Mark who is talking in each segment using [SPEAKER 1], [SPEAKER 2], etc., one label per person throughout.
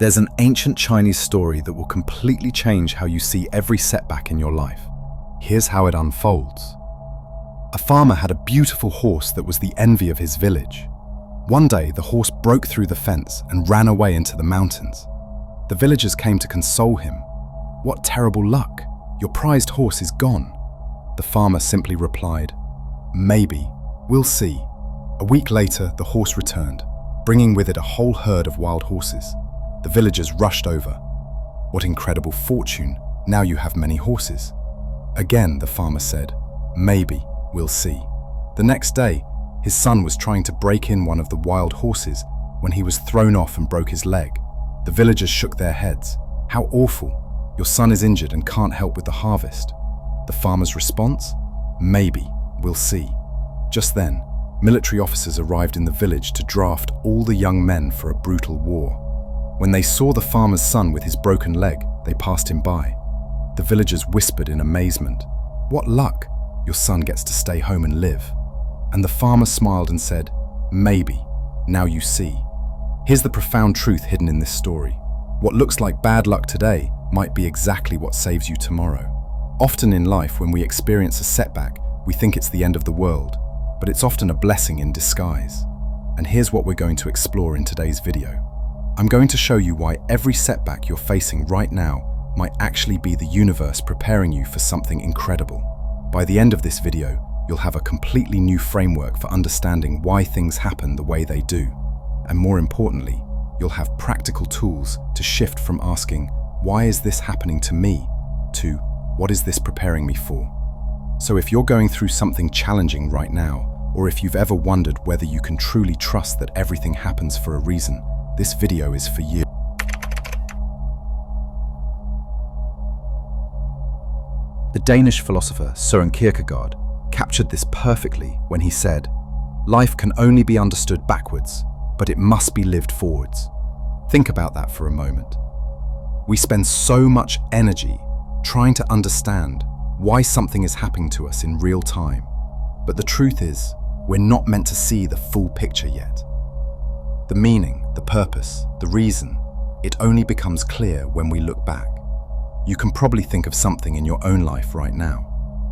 [SPEAKER 1] There's an ancient Chinese story that will completely change how you see every setback in your life. Here's how it unfolds. A farmer had a beautiful horse that was the envy of his village. One day, the horse broke through the fence and ran away into the mountains. The villagers came to console him. "What terrible luck! Your prized horse is gone." The farmer simply replied, "Maybe, we'll see." A week later, the horse returned, bringing with it a whole herd of wild horses. The villagers rushed over. "What incredible fortune! Now you have many horses." Again, the farmer said, "Maybe, we'll see." The next day, his son was trying to break in one of the wild horses when he was thrown off and broke his leg. The villagers shook their heads. "How awful! Your son is injured and can't help with the harvest." The farmer's response? "Maybe, we'll see." Just then, military officers arrived in the village to draft all the young men for a brutal war. When they saw the farmer's son with his broken leg, they passed him by. The villagers whispered in amazement, "What luck! Your son gets to stay home and live." And the farmer smiled and said, "Maybe, now you see." Here's the profound truth hidden in this story. What looks like bad luck today might be exactly what saves you tomorrow. Often in life, when we experience a setback, we think it's the end of the world, but it's often a blessing in disguise. And here's what we're going to explore in today's video. I'm going to show you why every setback you're facing right now might actually be the universe preparing you for something incredible. By the end of this video, you'll have a completely new framework for understanding why things happen the way they do. And more importantly, you'll have practical tools to shift from asking, "Why is this happening to me?" to "What is this preparing me for?" So if you're going through something challenging right now, or if you've ever wondered whether you can truly trust that everything happens for a reason, this video is for you. The Danish philosopher Søren Kierkegaard captured this perfectly when he said, "Life can only be understood backwards, but it must be lived forwards." Think about that for a moment. We spend so much energy trying to understand why something is happening to us in real time. But the truth is, we're not meant to see the full picture yet. The meaning, the purpose, the reason, it only becomes clear when we look back. You can probably think of something in your own life right now.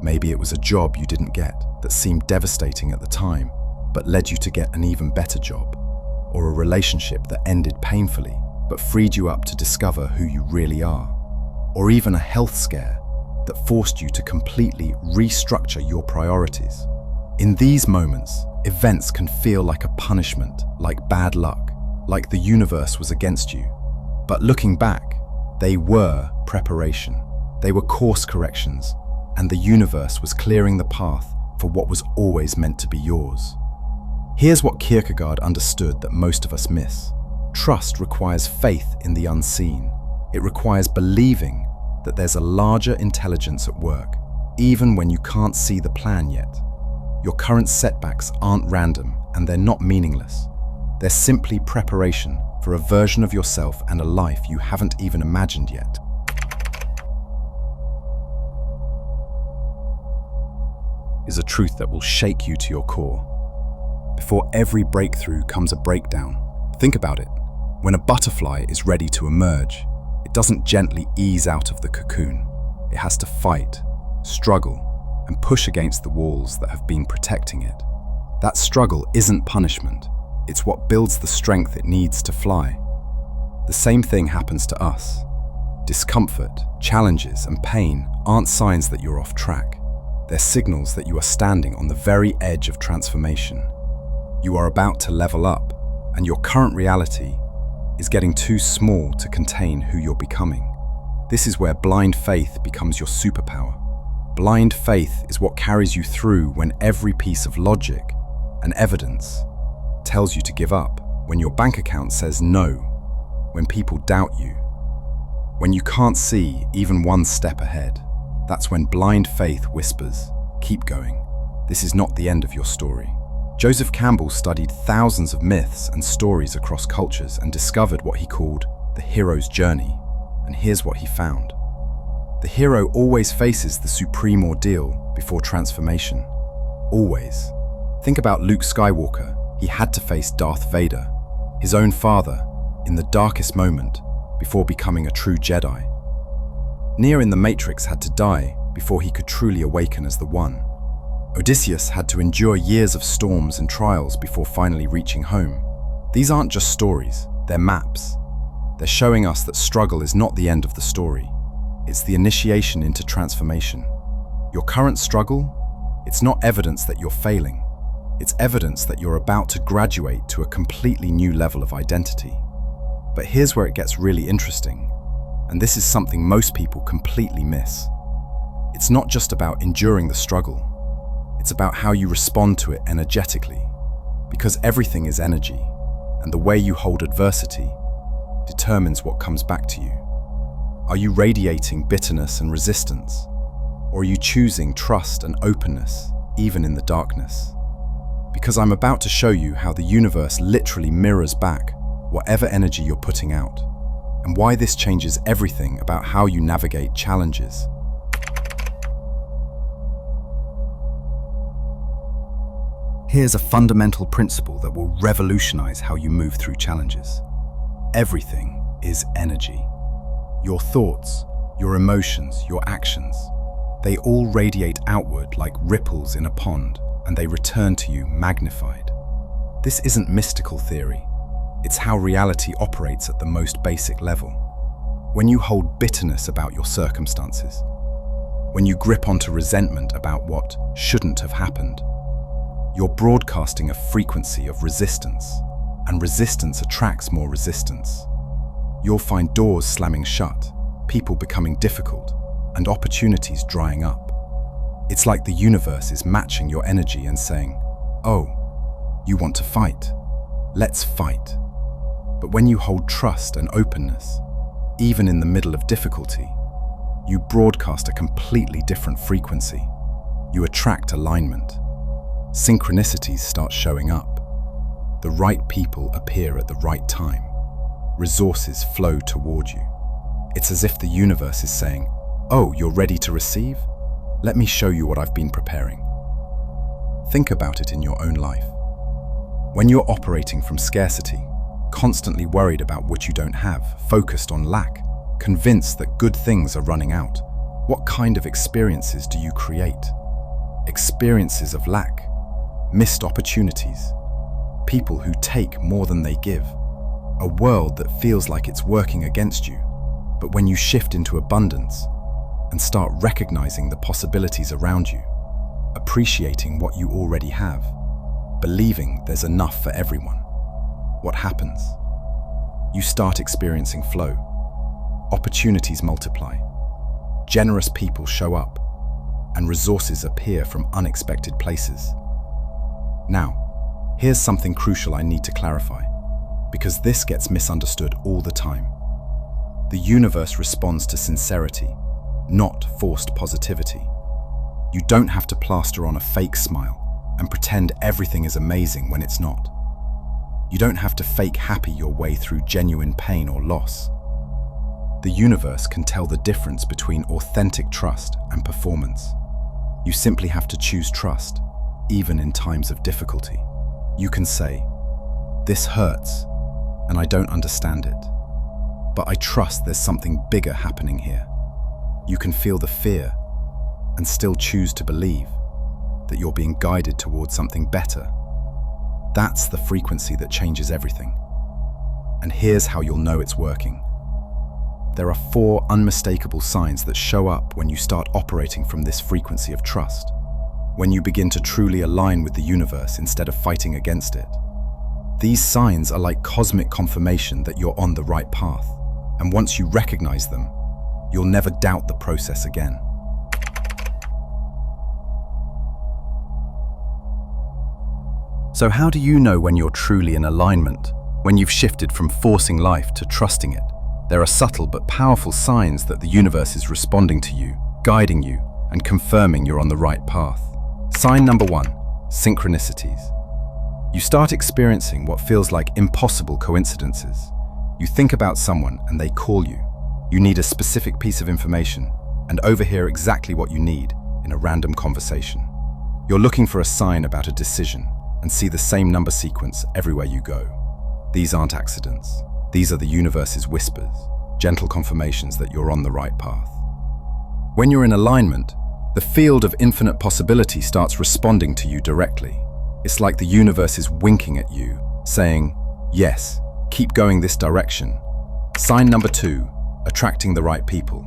[SPEAKER 1] Maybe it was a job you didn't get that seemed devastating at the time, but led you to get an even better job. Or a relationship that ended painfully, but freed you up to discover who you really are. Or even a health scare that forced you to completely restructure your priorities. In these moments, events can feel like a punishment, like bad luck, like the universe was against you. But looking back, they were preparation. They were course corrections, and the universe was clearing the path for what was always meant to be yours. Here's what Kierkegaard understood that most of us miss. Trust requires faith in the unseen. It requires believing that there's a larger intelligence at work, even when you can't see the plan yet. Your current setbacks aren't random, and they're not meaningless. They're simply preparation for a version of yourself and a life you haven't even imagined yet. Is a truth that will shake you to your core. Before every breakthrough comes a breakdown. Think about it. When a butterfly is ready to emerge, it doesn't gently ease out of the cocoon. It has to fight, struggle, and push against the walls that have been protecting it. That struggle isn't punishment. It's what builds the strength it needs to fly. The same thing happens to us. Discomfort, challenges, and pain aren't signs that you're off track. They're signals that you are standing on the very edge of transformation. You are about to level up, and your current reality is getting too small to contain who you're becoming. This is where blind faith becomes your superpower. Blind faith is what carries you through when every piece of logic and evidence tells you to give up, when your bank account says no, when people doubt you, when you can't see even one step ahead. That's when blind faith whispers, "Keep going. This is not the end of your story." Joseph Campbell studied thousands of myths and stories across cultures and discovered what he called the hero's journey. And here's what he found. The hero always faces the supreme ordeal before transformation. Always. Think about Luke Skywalker. He had to face Darth Vader, his own father, in the darkest moment, before becoming a true Jedi. Neo in the Matrix had to die before he could truly awaken as the One. Odysseus had to endure years of storms and trials before finally reaching home. These aren't just stories, they're maps. They're showing us that struggle is not the end of the story. It's the initiation into transformation. Your current struggle, it's not evidence that you're failing. It's evidence that you're about to graduate to a completely new level of identity. But here's where it gets really interesting, and this is something most people completely miss. It's not just about enduring the struggle. It's about how you respond to it energetically, because everything is energy, and the way you hold adversity determines what comes back to you. Are you radiating bitterness and resistance, or are you choosing trust and openness, even in the darkness? Because I'm about to show you how the universe literally mirrors back whatever energy you're putting out, and why this changes everything about how you navigate challenges. Here's a fundamental principle that will revolutionize how you move through challenges. Everything is energy. Your thoughts, your emotions, your actions, they all radiate outward like ripples in a pond, and they return to you magnified. This isn't mystical theory. It's how reality operates at the most basic level. When you hold bitterness about your circumstances, when you grip onto resentment about what shouldn't have happened, you're broadcasting a frequency of resistance, and resistance attracts more resistance. You'll find doors slamming shut, people becoming difficult, and opportunities drying up. It's like the universe is matching your energy and saying, "Oh, you want to fight? Let's fight." But when you hold trust and openness, even in the middle of difficulty, you broadcast a completely different frequency. You attract alignment. Synchronicities start showing up. The right people appear at the right time. Resources flow toward you. It's as if the universe is saying, "Oh, you're ready to receive? Let me show you what I've been preparing." Think about it in your own life. When you're operating from scarcity, constantly worried about what you don't have, focused on lack, convinced that good things are running out, what kind of experiences do you create? Experiences of lack, missed opportunities, people who take more than they give, a world that feels like it's working against you. But when you shift into abundance and start recognizing the possibilities around you, appreciating what you already have, believing there's enough for everyone, what happens? You start experiencing flow. Opportunities multiply. Generous people show up, and resources appear from unexpected places. Now, here's something crucial I need to clarify, because this gets misunderstood all the time. The universe responds to sincerity, not forced positivity. You don't have to plaster on a fake smile and pretend everything is amazing when it's not. You don't have to fake happy your way through genuine pain or loss. The universe can tell the difference between authentic trust and performance. You simply have to choose trust, even in times of difficulty. You can say, "This hurts, and I don't understand it, but I trust there's something bigger happening here." You can feel the fear and still choose to believe that you're being guided towards something better. That's the frequency that changes everything. And here's how you'll know it's working. There are 4 unmistakable signs that show up when you start operating from this frequency of trust, when you begin to truly align with the universe instead of fighting against it. These signs are like cosmic confirmation that you're on the right path, and once you recognize them, you'll never doubt the process again. So how do you know when you're truly in alignment, when you've shifted from forcing life to trusting it? There are subtle but powerful signs that the universe is responding to you, guiding you, and confirming you're on the right path. Sign number 1, synchronicities. You start experiencing what feels like impossible coincidences. You think about someone and they call you. You need a specific piece of information and overhear exactly what you need in a random conversation. You're looking for a sign about a decision and see the same number sequence everywhere you go. These aren't accidents. These are the universe's whispers, gentle confirmations that you're on the right path. When you're in alignment, the field of infinite possibility starts responding to you directly. It's like the universe is winking at you, saying, yes, keep going this direction. Sign number 2, attracting the right people.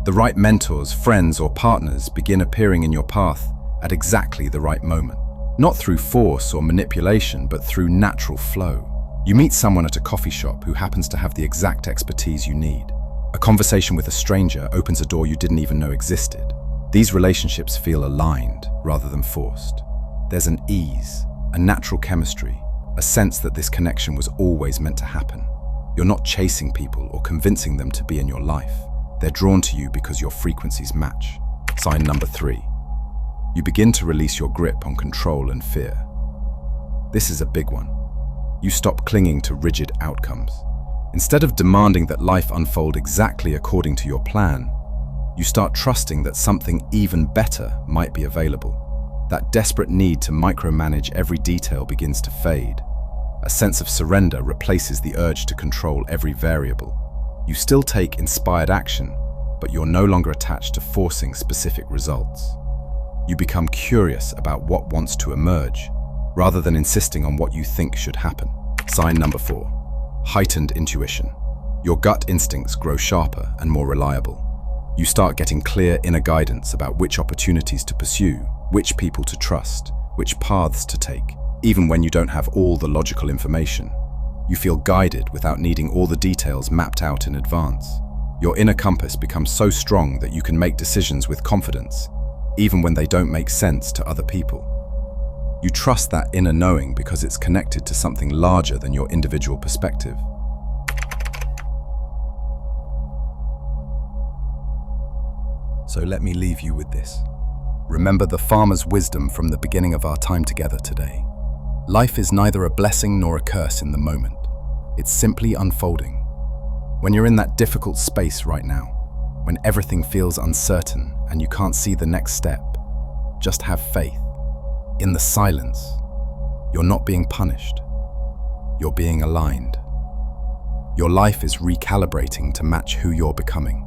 [SPEAKER 1] The right mentors, friends, or partners begin appearing in your path at exactly the right moment. Not through force or manipulation, but through natural flow. You meet someone at a coffee shop who happens to have the exact expertise you need. A conversation with a stranger opens a door you didn't even know existed. These relationships feel aligned rather than forced. There's an ease, a natural chemistry, a sense that this connection was always meant to happen. You're not chasing people or convincing them to be in your life. They're drawn to you because your frequencies match. Sign number 3. You begin to release your grip on control and fear. This is a big one. You stop clinging to rigid outcomes. Instead of demanding that life unfold exactly according to your plan, you start trusting that something even better might be available. That desperate need to micromanage every detail begins to fade. A sense of surrender replaces the urge to control every variable. You still take inspired action, but you're no longer attached to forcing specific results. You become curious about what wants to emerge, rather than insisting on what you think should happen. Sign number 4. Heightened intuition. Your gut instincts grow sharper and more reliable. You start getting clear inner guidance about which opportunities to pursue, which people to trust, which paths to take. Even when you don't have all the logical information, you feel guided without needing all the details mapped out in advance. Your inner compass becomes so strong that you can make decisions with confidence, even when they don't make sense to other people. You trust that inner knowing because it's connected to something larger than your individual perspective. So let me leave you with this. Remember the farmer's wisdom from the beginning of our time together today. Life is neither a blessing nor a curse in the moment. It's simply unfolding. When you're in that difficult space right now, when everything feels uncertain and you can't see the next step, just have faith. In the silence, you're not being punished. You're being aligned. Your life is recalibrating to match who you're becoming.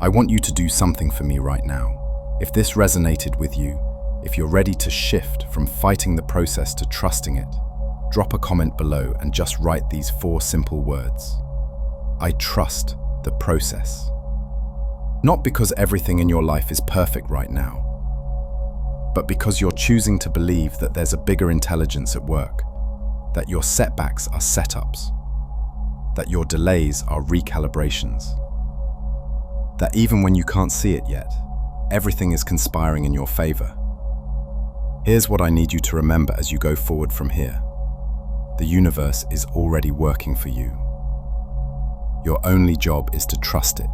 [SPEAKER 1] I want you to do something for me right now. If this resonated with you, if you're ready to shift from fighting the process to trusting it, drop a comment below and just write these 4 simple words. I trust the process. Not because everything in your life is perfect right now, but because you're choosing to believe that there's a bigger intelligence at work, that your setbacks are setups, that your delays are recalibrations, that even when you can't see it yet, everything is conspiring in your favor. Here's what I need you to remember as you go forward from here. The universe is already working for you. Your only job is to trust it.